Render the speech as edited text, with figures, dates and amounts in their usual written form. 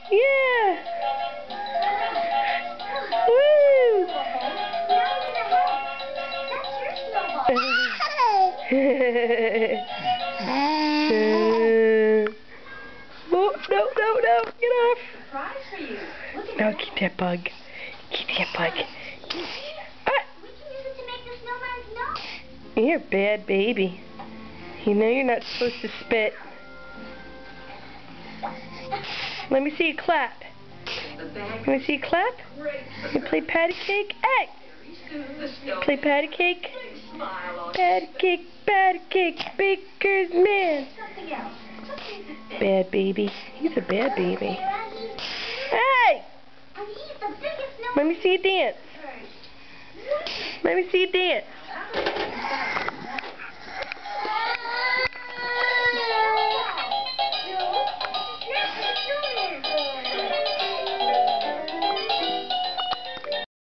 Yeah. Woo. Oh, no, no, no. Get off. No, keep that bug. Keep that bug. You're a bad baby. You know you're not supposed to spit. Let me see you clap. Let me see you clap. You play patty cake? Hey! Play patty cake? Patty cake, baker's man. Bad baby. He's a bad baby. Hey! Let me see you dance. Let me see you dance.